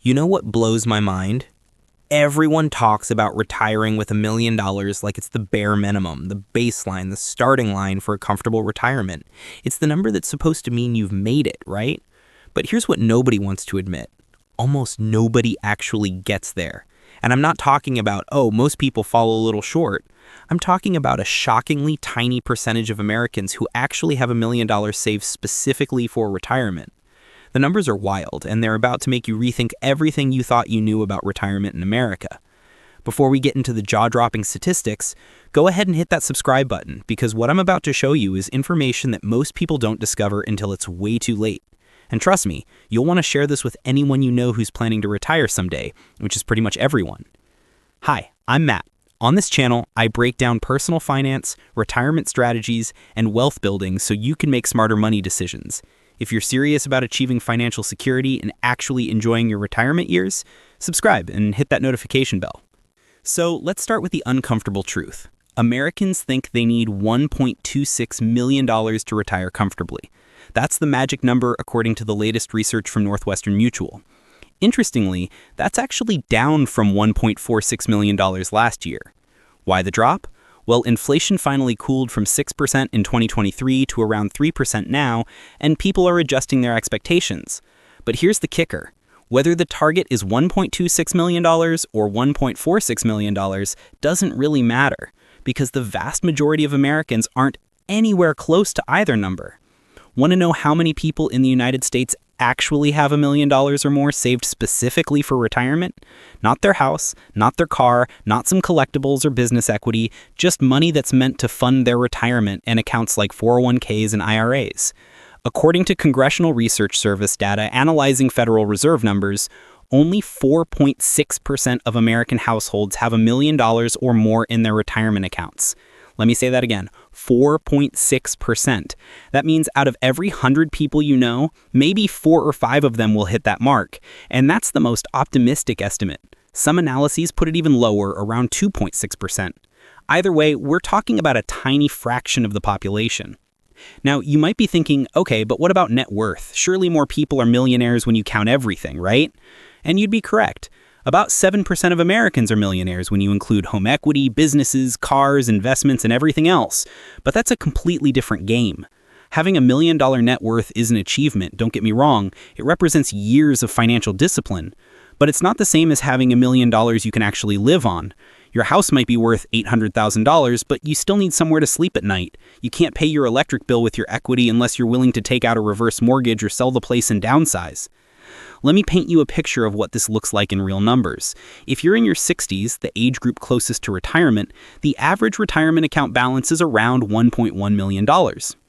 You know what blows my mind? Everyone talks about retiring with $1 million like it's the bare minimum, the baseline, the starting line for a comfortable retirement. It's the number that's supposed to mean you've made it, right? But here's what nobody wants to admit. Almost nobody actually gets there. And I'm not talking about, oh, most people fall a little short. I'm talking about a shockingly tiny percentage of Americans who actually have $1 million saved specifically for retirement. The numbers are wild, and they're about to make you rethink everything you thought you knew about retirement in America. Before we get into the jaw-dropping statistics, go ahead and hit that subscribe button, because what I'm about to show you is information that most people don't discover until it's way too late. And trust me, you'll want to share this with anyone you know who's planning to retire someday, which is pretty much everyone. Hi, I'm Matt. On this channel, I break down personal finance, retirement strategies, and wealth building so you can make smarter money decisions. If you're serious about achieving financial security and actually enjoying your retirement years, subscribe and hit that notification bell. So let's start with the uncomfortable truth. Americans think they need $1.26 million to retire comfortably. That's the magic number according to the latest research from Northwestern Mutual. Interestingly, that's actually down from $1.46 million last year. Why the drop? Well, inflation finally cooled from 6% in 2023 to around 3% now, and people are adjusting their expectations. But here's the kicker. Whether the target is $1.26 million or $1.46 million doesn't really matter, because the vast majority of Americans aren't anywhere close to either number. Want to know how many people in the United States actually have $1 million or more saved specifically for retirement? Not their house, not their car, not some collectibles or business equity, just money that's meant to fund their retirement and accounts like 401ks and IRAs. According to Congressional Research Service data analyzing Federal Reserve numbers, only 4.6% of American households have $1 million or more in their retirement accounts. Let me say that again, 4.6%. That means out of every 100 people you know, maybe 4 or 5 of them will hit that mark. And that's the most optimistic estimate. Some analyses put it even lower, around 2.6%. Either way, we're talking about a tiny fraction of the population. Now, you might be thinking, okay, but what about net worth? Surely more people are millionaires when you count everything, right? And you'd be correct. About 7% of Americans are millionaires when you include home equity, businesses, cars, investments, and everything else. But that's a completely different game. Having $1 million net worth is an achievement, don't get me wrong. It represents years of financial discipline. But it's not the same as having $1 million you can actually live on. Your house might be worth $800,000, but you still need somewhere to sleep at night. You can't pay your electric bill with your equity unless you're willing to take out a reverse mortgage or sell the place and downsize. Let me paint you a picture of what this looks like in real numbers. If you're in your 60s, the age group closest to retirement, the average retirement account balance is around $1.1 million.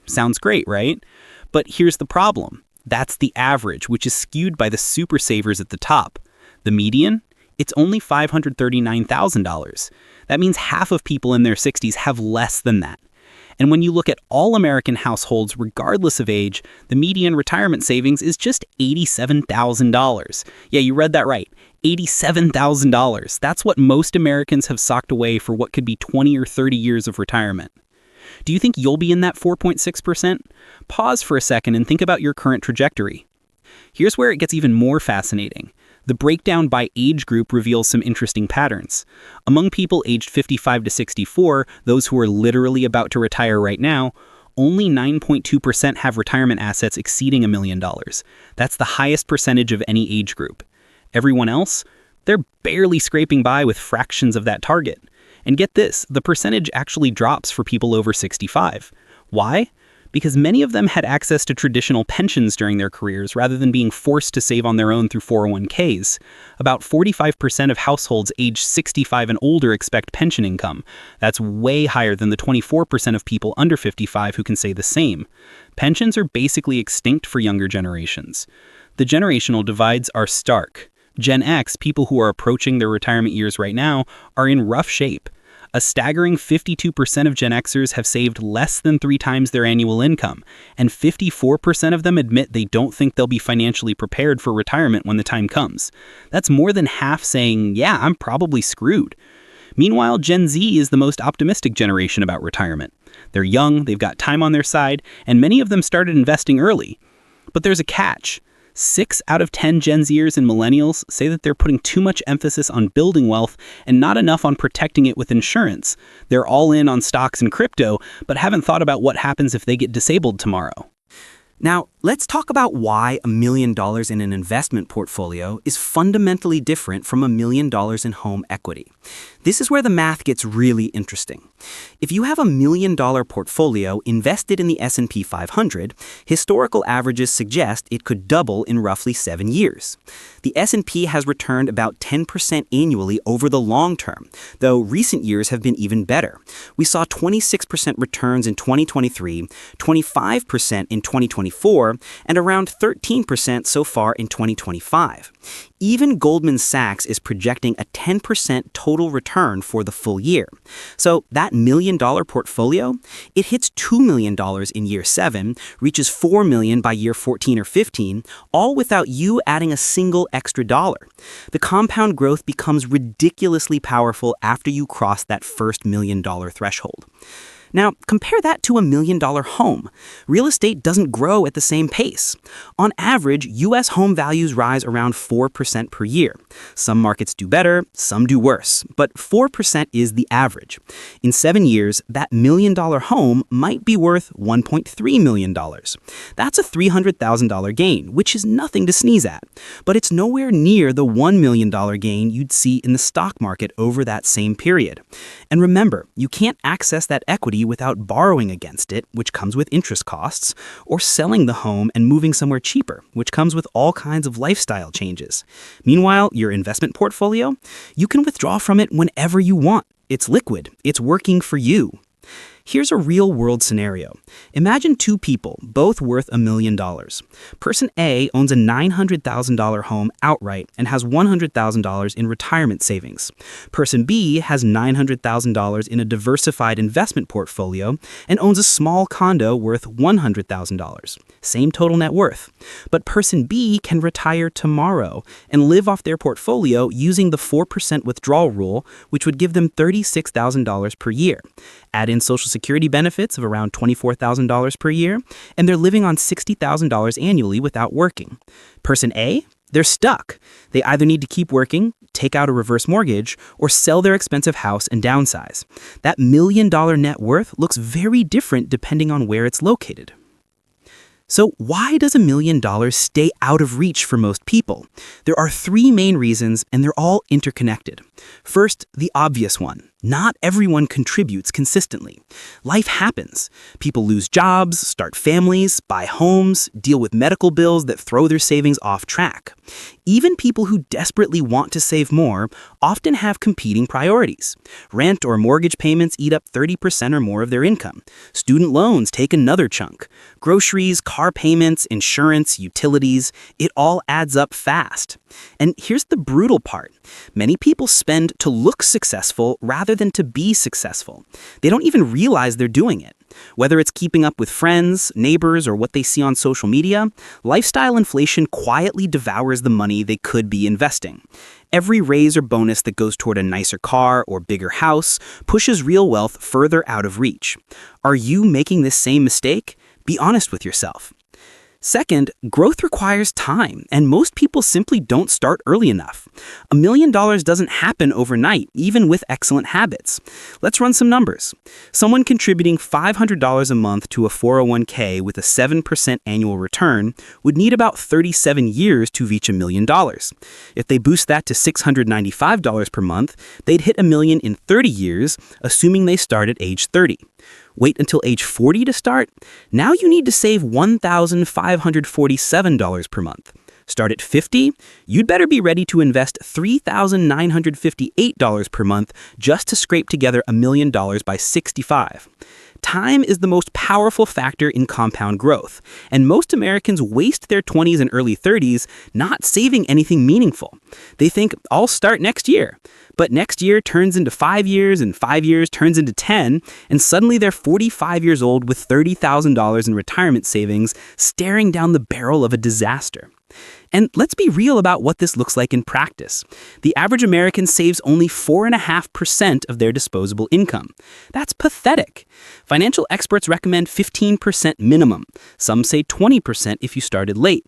Sounds great, right? But here's the problem. That's the average, which is skewed by the super savers at the top. The median? It's only $539,000. That means half of people in their 60s have less than that. And when you look at all American households, regardless of age, the median retirement savings is just $87,000. Yeah, you read that right. $87,000. That's what most Americans have socked away for what could be 20 or 30 years of retirement. Do you think you'll be in that 4.6%? Pause for a second and think about your current trajectory. Here's where it gets even more fascinating. The breakdown by age group reveals some interesting patterns. Among people aged 55 to 64, those who are literally about to retire right now, only 9.2% have retirement assets exceeding $1 million. That's the highest percentage of any age group. Everyone else? They're barely scraping by with fractions of that target. And get this, the percentage actually drops for people over 65. Why? Because many of them had access to traditional pensions during their careers rather than being forced to save on their own through 401ks. About 45% of households aged 65 and older expect pension income. That's way higher than the 24% of people under 55 who can say the same. Pensions are basically extinct for younger generations. The generational divides are stark. Gen X, people who are approaching their retirement years right now, are in rough shape. A staggering 52% of Gen Xers have saved less than 3 times their annual income, and 54% of them admit they don't think they'll be financially prepared for retirement when the time comes. That's more than half saying, yeah, I'm probably screwed. Meanwhile, Gen Z is the most optimistic generation about retirement. They're young, they've got time on their side, and many of them started investing early. But there's a catch. 6 out of 10 Gen Zers and millennials say that they're putting too much emphasis on building wealth and not enough on protecting it with insurance. They're all in on stocks and crypto, but haven't thought about what happens if they get disabled tomorrow. Now, let's talk about why $1 million in an investment portfolio is fundamentally different from $1 million in home equity. This is where the math gets really interesting. If you have $1 million portfolio invested in the S&P 500, historical averages suggest it could double in roughly 7 years. The S&P has returned about 10% annually over the long term, though recent years have been even better. We saw 26% returns in 2023, 25% in 2024, and around 13% so far in 2025. Even Goldman Sachs is projecting a 10% total return for the full year. So that $1 million portfolio, it hits $2 million in year 7, reaches $4 million by year 14 or 15, all without you adding a single extra dollar. The compound growth becomes ridiculously powerful after you cross that first $1 million threshold. Now, compare that to $1 million home. Real estate doesn't grow at the same pace. On average, U.S. home values rise around 4% per year. Some markets do better, some do worse, but 4% is the average. In 7 years, that $1 million home might be worth $1.3 million. That's a $300,000 gain, which is nothing to sneeze at. But it's nowhere near the $1 million gain you'd see in the stock market over that same period. And remember, you can't access that equity without borrowing against it, which comes with interest costs, or selling the home and moving somewhere cheaper, which comes with all kinds of lifestyle changes. Meanwhile, your investment portfolio, you can withdraw from it whenever you want. It's liquid. It's working for you. Here's a real-world scenario. Imagine 2 people, both worth $1 million. Person A owns a $900,000 home outright and has $100,000 in retirement savings. Person B has $900,000 in a diversified investment portfolio and owns a small condo worth $100,000. Same total net worth. But person B can retire tomorrow and live off their portfolio using the 4% withdrawal rule, which would give them $36,000 per year. Add in Social Security benefits of around $24,000 per year, and they're living on $60,000 annually without working. Person A, they're stuck. They either need to keep working, take out a reverse mortgage, or sell their expensive house and downsize. That $1 million net worth looks very different depending on where it's located. So why does $1 million stay out of reach for most people? There are 3 main reasons, and they're all interconnected. First, the obvious one. Not everyone contributes consistently. Life happens. People lose jobs, start families, buy homes, deal with medical bills that throw their savings off track. Even people who desperately want to save more often have competing priorities. Rent or mortgage payments eat up 30% or more of their income. Student loans take another chunk. Groceries, car payments, insurance, utilities, it all adds up fast. And here's the brutal part. Many people spend to look successful rather than to be successful. They don't even realize they're doing it. Whether it's keeping up with friends, neighbors, or what they see on social media, lifestyle inflation quietly devours the money they could be investing. Every raise or bonus that goes toward a nicer car or bigger house pushes real wealth further out of reach. Are you making this same mistake? Be honest with yourself. Second, growth requires time, and most people simply don't start early enough. $1 million doesn't happen overnight, even with excellent habits. Let's run some numbers. Someone contributing $500 a month to a 401k with a 7% annual return would need about 37 years to reach $1 million. If they boost that to $695 per month, they'd hit $1 million in 30 years, assuming they start at age 30. Wait until age 40 to start? Now you need to save $1,547 per month. Start at 50? You'd better be ready to invest $3,958 per month just to scrape together $1 million by 65. Time is the most powerful factor in compound growth, and most Americans waste their 20s and early 30s not saving anything meaningful. They think, I'll start next year. But next year turns into 5 years, and 5 years turns into 10, and suddenly they're 45 years old with $30,000 in retirement savings, staring down the barrel of a disaster. And let's be real about what this looks like in practice. The average American saves only 4.5% of their disposable income. That's pathetic. Financial experts recommend 15% minimum. Some say 20% if you started late.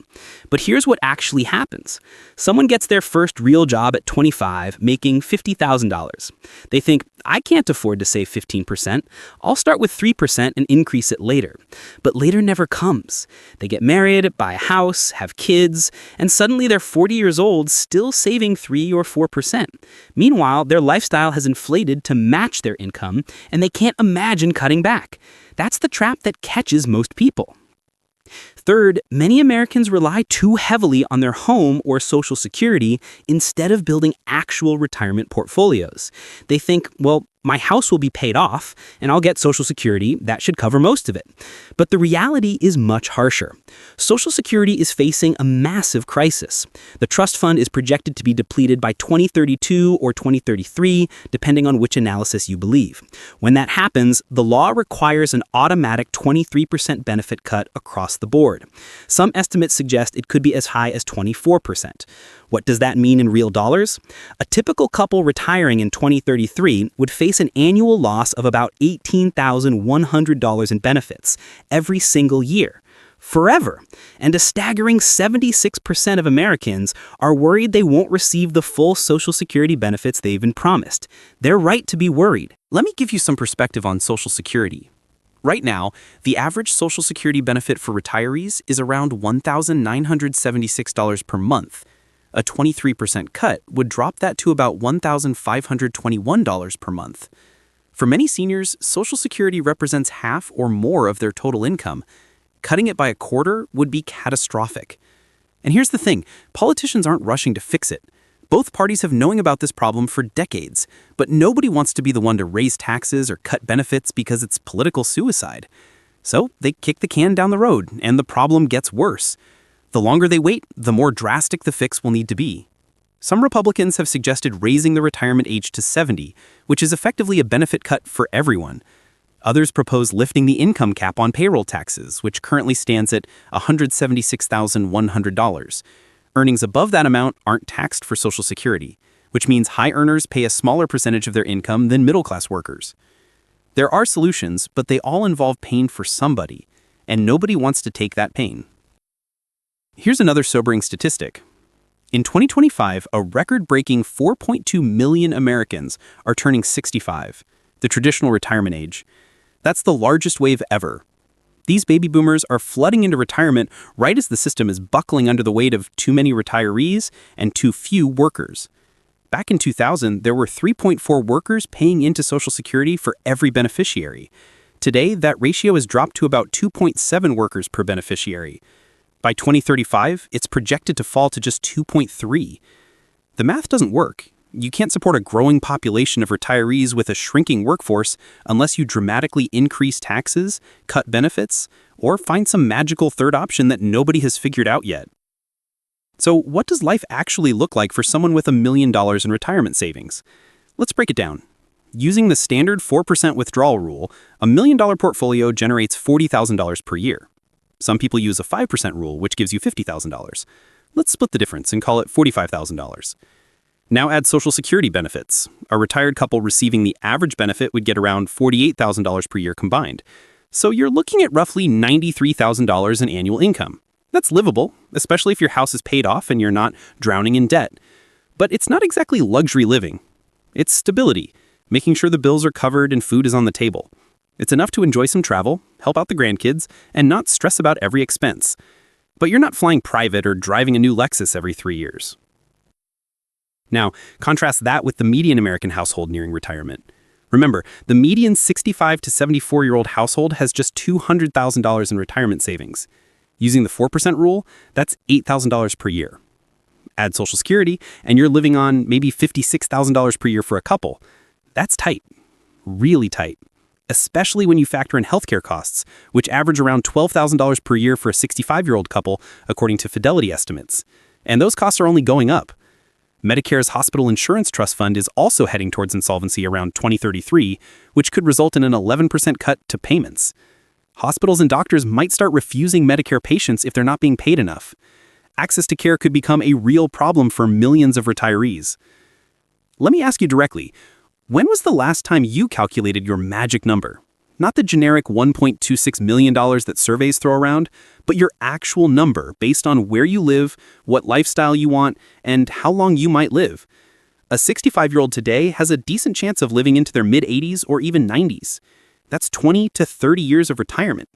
But here's what actually happens. Someone gets their first real job at 25, making $50,000. They think, I can't afford to save 15%. I'll start with 3% and increase it later. But later never comes. They get married, buy a house, have kids, and suddenly they're 40 years old still saving 3 or 4%. Meanwhile, their lifestyle has inflated to match their income, and they can't imagine cutting back. That's the trap that catches most people. Third, many Americans rely too heavily on their home or Social Security instead of building actual retirement portfolios. They think, well, my house will be paid off, and I'll get Social Security. That should cover most of it. But the reality is much harsher. Social Security is facing a massive crisis. The trust fund is projected to be depleted by 2032 or 2033, depending on which analysis you believe. When that happens, the law requires an automatic 23% benefit cut across the board. Some estimates suggest it could be as high as 24%. What does that mean in real dollars? A typical couple retiring in 2033 would face an annual loss of about $18,100 in benefits every single year. Forever. And a staggering 76% of Americans are worried they won't receive the full Social Security benefits they've been promised. They're right to be worried. Let me give you some perspective on Social Security. Right now, the average Social Security benefit for retirees is around $1,976 per month. A 23% cut would drop that to about $1,521 per month. For many seniors, Social Security represents half or more of their total income. Cutting it by a quarter would be catastrophic. And here's the thing, politicians aren't rushing to fix it. Both parties have known about this problem for decades, but nobody wants to be the one to raise taxes or cut benefits because it's political suicide. So they kick the can down the road, and the problem gets worse. The longer they wait, the more drastic the fix will need to be. Some Republicans have suggested raising the retirement age to 70, which is effectively a benefit cut for everyone. Others propose lifting the income cap on payroll taxes, which currently stands at $176,100. Earnings above that amount aren't taxed for Social Security, which means high earners pay a smaller percentage of their income than middle-class workers. There are solutions, but they all involve pain for somebody, and nobody wants to take that pain. Here's another sobering statistic. In 2025, a record-breaking 4.2 million Americans are turning 65, the traditional retirement age. That's the largest wave ever. These baby boomers are flooding into retirement right as the system is buckling under the weight of too many retirees and too few workers. Back in 2000, there were 3.4 workers paying into Social Security for every beneficiary. Today, that ratio has dropped to about 2.7 workers per beneficiary. By 2035, it's projected to fall to just 2.3. The math doesn't work. You can't support a growing population of retirees with a shrinking workforce unless you dramatically increase taxes, cut benefits, or find some magical third option that nobody has figured out yet. So what does life actually look like for someone with $1 million in retirement savings? Let's break it down. Using the standard 4% withdrawal rule, a $1 million portfolio generates $40,000 per year. Some people use a 5% rule, which gives you $50,000. Let's split the difference and call it $45,000. Now add Social Security benefits. A retired couple receiving the average benefit would get around $48,000 per year combined. So you're looking at roughly $93,000 in annual income. That's livable, especially if your house is paid off and you're not drowning in debt. But it's not exactly luxury living. It's stability, making sure the bills are covered and food is on the table. It's enough to enjoy some travel, help out the grandkids, and not stress about every expense. But you're not flying private or driving a new Lexus every 3 years. Now, contrast that with the median American household nearing retirement. Remember, the median 65 to 74-year-old household has just $200,000 in retirement savings. Using the 4% rule, that's $8,000 per year. Add Social Security, and you're living on maybe $56,000 per year for a couple. That's tight. Really tight. Especially when you factor in healthcare costs, which average around $12,000 per year for a 65-year-old couple, according to Fidelity estimates. And those costs are only going up. Medicare's Hospital Insurance Trust Fund is also heading towards insolvency around 2033, which could result in an 11% cut to payments. Hospitals and doctors might start refusing Medicare patients if they're not being paid enough. Access to care could become a real problem for millions of retirees. Let me ask you directly, when was the last time you calculated your magic number? Not the generic $1.26 million that surveys throw around, but your actual number based on where you live, what lifestyle you want, and how long you might live. A 65-year-old today has a decent chance of living into their mid-80s or even 90s. That's 20 to 30 years of retirement.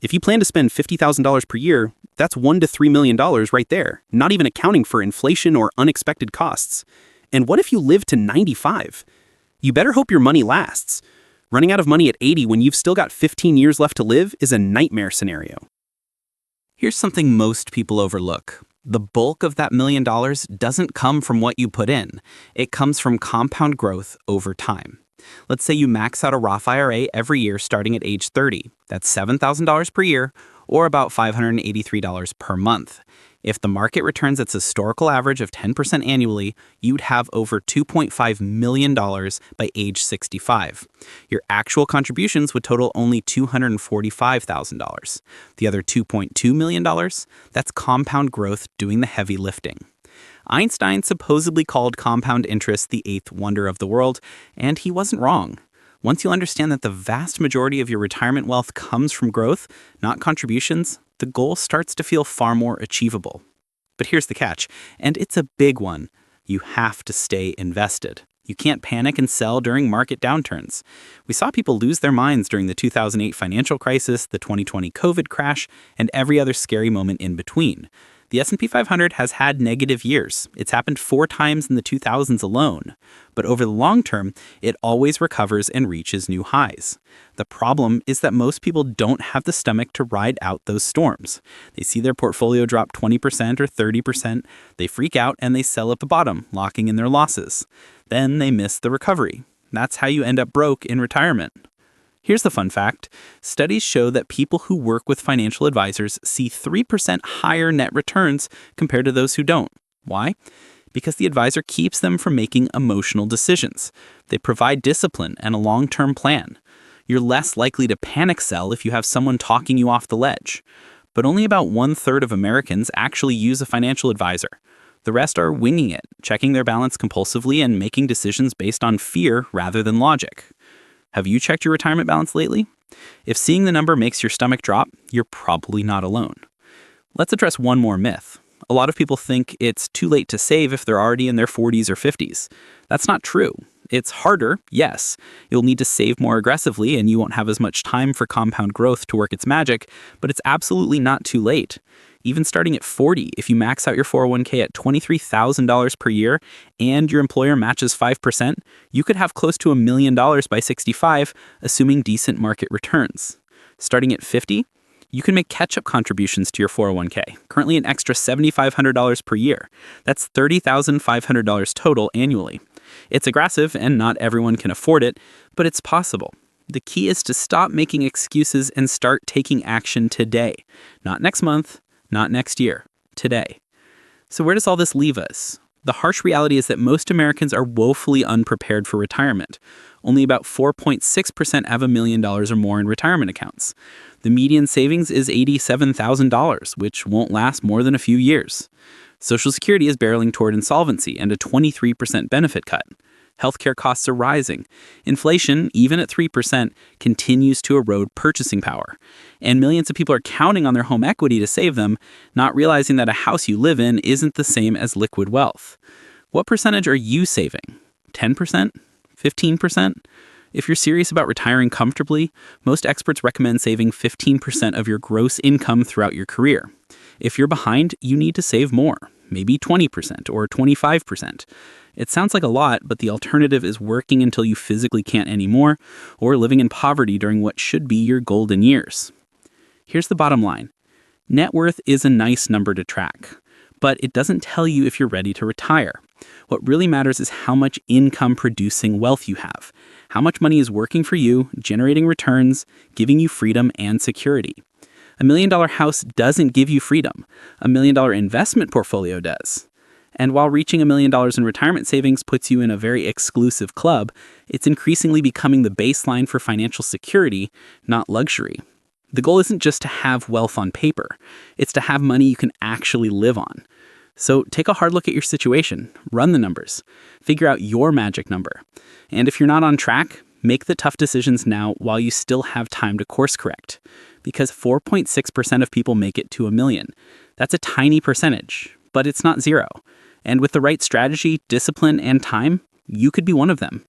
If you plan to spend $50,000 per year, that's $1 to $3 million right there, not even accounting for inflation or unexpected costs. And what if you live to 95? You better hope your money lasts. Running out of money at 80 when you've still got 15 years left to live is a nightmare scenario. Here's something most people overlook. The bulk of that $1 million doesn't come from what you put in. It comes from compound growth over time. Let's say you max out a Roth IRA every year starting at age 30. That's $7,000 per year, or about $583 per month. If the market returns its historical average of 10% annually, you'd have over $2.5 million by age 65. Your actual contributions would total only $245,000. The other $2.2 million, that's compound growth doing the heavy lifting. Einstein supposedly called compound interest the eighth wonder of the world, and he wasn't wrong. Once you understand that the vast majority of your retirement wealth comes from growth, not contributions, the goal starts to feel far more achievable. But here's the catch, and it's a big one. You have to stay invested. You can't panic and sell during market downturns. We saw people lose their minds during the 2008 financial crisis, the 2020 COVID crash, and every other scary moment in between. The S&P 500 has had negative years. It's happened 4 times in the 2000s alone. But over the long term, it always recovers and reaches new highs. The problem is that most people don't have the stomach to ride out those storms. They see their portfolio drop 20% or 30%, they freak out and they sell at the bottom, locking in their losses. Then they miss the recovery. That's how you end up broke in retirement. Here's the fun fact. Studies show that people who work with financial advisors see 3% higher net returns compared to those who don't. Why? Because the advisor keeps them from making emotional decisions. They provide discipline and a long-term plan. You're less likely to panic sell if you have someone talking you off the ledge. But only about 1/3 of Americans actually use a financial advisor. The rest are winging it, checking their balance compulsively and making decisions based on fear rather than logic. Have you checked your retirement balance lately? If seeing the number makes your stomach drop, you're probably not alone. Let's address one more myth. A lot of people think it's too late to save if they're already in their 40s or 50s. That's not true. It's harder, yes. You'll need to save more aggressively and you won't have as much time for compound growth to work its magic, but it's absolutely not too late. Even starting at 40, if you max out your 401k at $23,000 per year and your employer matches 5%, you could have close to $1 million by 65, assuming decent market returns. Starting at 50, you can make catch-up contributions to your 401k, currently an extra $7,500 per year. That's $30,500 total annually. It's aggressive and not everyone can afford it, but it's possible. The key is to stop making excuses and start taking action today. Not next month, not next year, today. So where does all this leave us? The harsh reality is that most Americans are woefully unprepared for retirement. Only about 4.6% have $1 million or more in retirement accounts. The median savings is $87,000, which won't last more than a few years. Social Security is barreling toward insolvency and a 23% benefit cut. Healthcare costs are rising. Inflation, even at 3%, continues to erode purchasing power. And millions of people are counting on their home equity to save them, not realizing that a house you live in isn't the same as liquid wealth. What percentage are you saving? 10%? 15%? If you're serious about retiring comfortably, most experts recommend saving 15% of your gross income throughout your career. If you're behind, you need to save more, maybe 20% or 25%. It sounds like a lot, but the alternative is working until you physically can't anymore, or living in poverty during what should be your golden years. Here's the bottom line. Net worth is a nice number to track, but it doesn't tell you if you're ready to retire. What really matters is how much income-producing wealth you have, how much money is working for you, generating returns, giving you freedom and security. $1 million house doesn't give you freedom. $1 million investment portfolio does. And while reaching $1 million in retirement savings puts you in a very exclusive club, it's increasingly becoming the baseline for financial security, not luxury. The goal isn't just to have wealth on paper. It's to have money you can actually live on. So take a hard look at your situation, run the numbers, figure out your magic number. And if you're not on track, make the tough decisions now while you still have time to course correct. Because 4.6% of people make it to $1 million. That's a tiny percentage, but it's not zero. And with the right strategy, discipline, and time, you could be one of them.